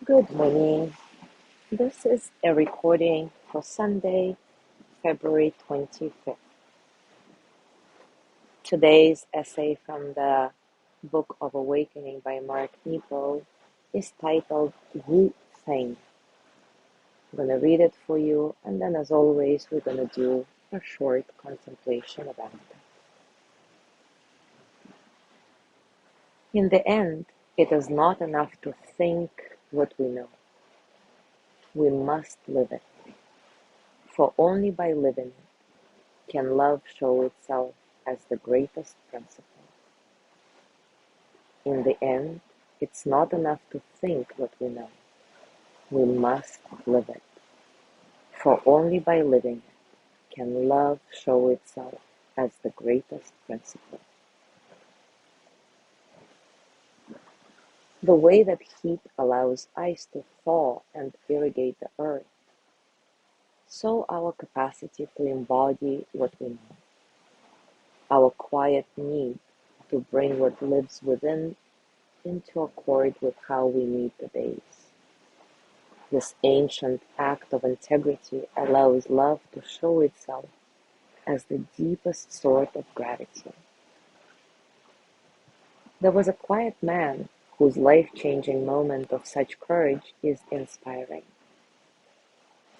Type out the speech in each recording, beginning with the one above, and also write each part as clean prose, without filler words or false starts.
Good morning. This is a recording for Sunday, February 25th. Today's essay from the Book of Awakening by Mark Nepo is titled Wu Feng. I'm going to read it for you, and then, as always, we're going to do a short contemplation about it. In the end, it is not enough to think what we know. We must live it, for only by living it can love show itself as the greatest principle. In the end, it's not enough to think what we know. We must live it. For only by living it can love show itself as the greatest principle. The way that heat allows ice to thaw and irrigate the earth, so our capacity to embody what we know, our quiet need to bring what lives within into accord with how we meet the days. This ancient act of integrity allows love to show itself as the deepest sort of gratitude. There was a quiet man whose life-changing moment of such courage is inspiring.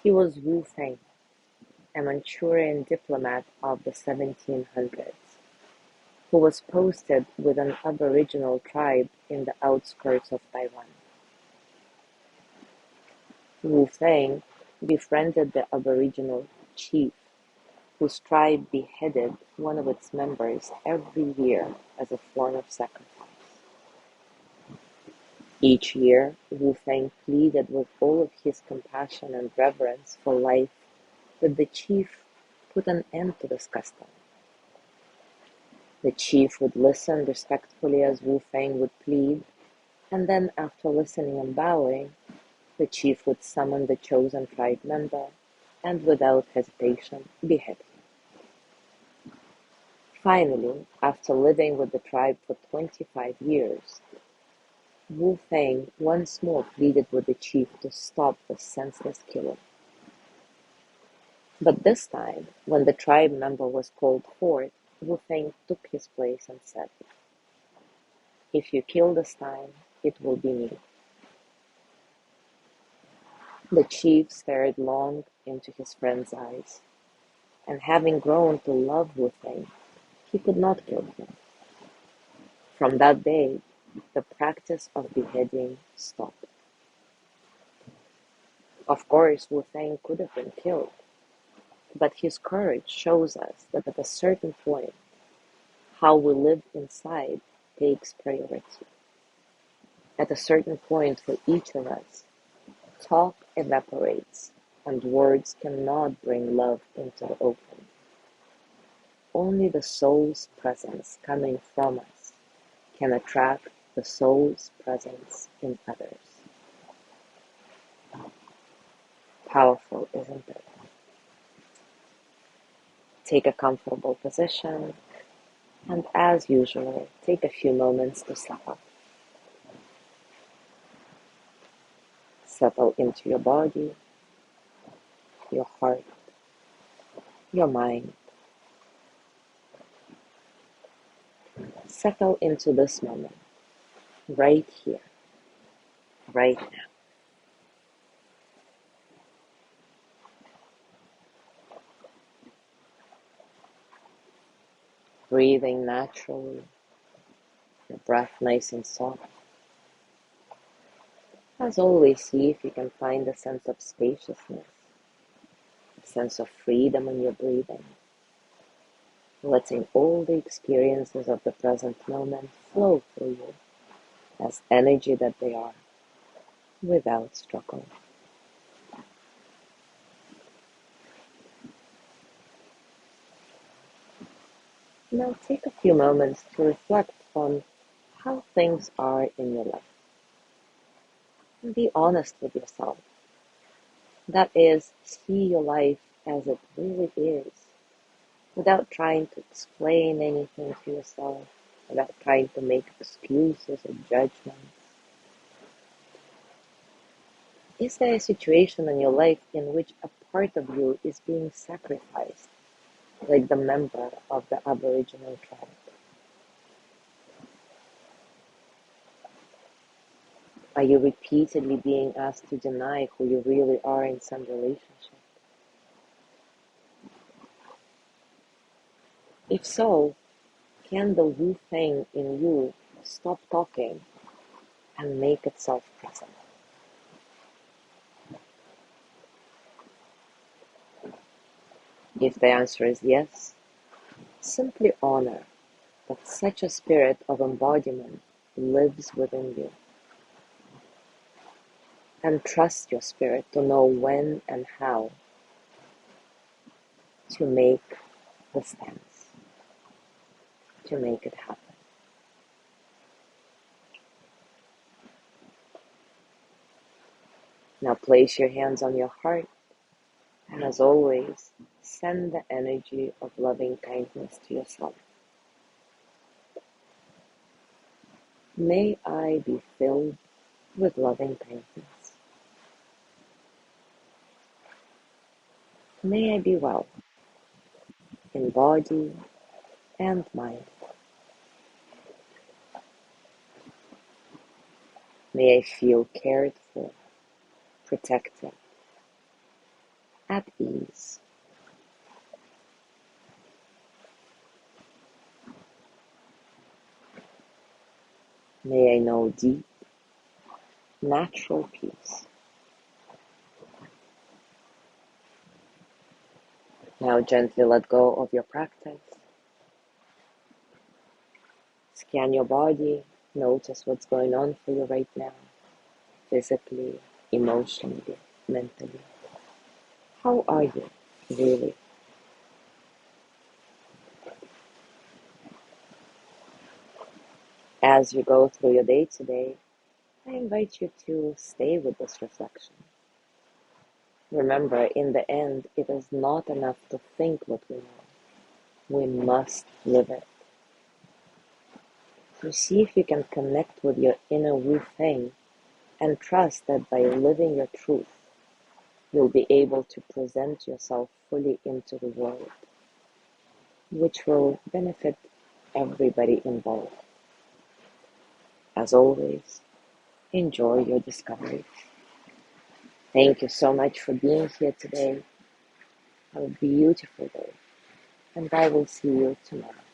He was Wu Feng, a Manchurian diplomat of the 1700s, who was posted with an aboriginal tribe in the outskirts of Taiwan. Wu Feng befriended the aboriginal chief, whose tribe beheaded one of its members every year as a form of sacrifice. Each year, Wu Feng pleaded with all of his compassion and reverence for life that the chief put an end to this custom. The chief would listen respectfully as Wu Feng would plead, and then, after listening and bowing, the chief would summon the chosen tribe member and, without hesitation, behead him. Finally, after living with the tribe for 25 years, Wu Feng once more pleaded with the chief to stop the senseless killing. But this time, when the tribe member was called forth, Wu Feng took his place and said, "If you kill this time, it will be me." The chief stared long into his friend's eyes, and having grown to love Wu Feng, he could not kill him. From that day, the practice of beheading stopped. Of course, Wu Feng could have been killed, but his courage shows us that at a certain point, how we live inside takes priority. At a certain point for each of us, talk evaporates and words cannot bring love into the open. Only the soul's presence coming from us can attract the soul's presence in others. Powerful, isn't it? Take a comfortable position, and as usual, take a few moments to settle. Settle into your body, your heart, your mind. Settle into this moment, right here, right now. Breathing naturally, your breath nice and soft. As always, see if you can find a sense of spaciousness, a sense of freedom in your breathing, letting all the experiences of the present moment flow through you as energy that they are, without struggle. Now take a few moments to reflect on how things are in your life. And be honest with yourself. That is, see your life as it really is, without trying to explain anything to yourself, without trying to make excuses or judgments. Is there a situation in your life in which a part of you is being sacrificed, like the member of the Aboriginal tribe? Are you repeatedly being asked to deny who you really are in some relationship? If so, can the Wu Feng in you stop talking and make itself present? If the answer is yes, simply honor that such a spirit of embodiment lives within you, and trust your spirit to know when and how to make the stance, to make it happen. Now place your hands on your heart, and as always, send the energy of loving kindness to yourself. May I be filled with loving kindness. May I be well in body and mind. May I feel cared for, protected, at ease. May I know deep, natural peace. Now gently let go of your practice. Scan your body. Notice what's going on for you right now, physically, emotionally, mentally. How are you, really? As you go through your day today, I invite you to stay with this reflection. Remember, in the end, it is not enough to think what we know. We must live it. So see if you can connect with your inner Wu Feng and trust that by living your truth, you'll be able to present yourself fully into the world, which will benefit everybody involved. As always, enjoy your discovery. Thank you so much for being here today. Have a beautiful day, and I will see you tomorrow.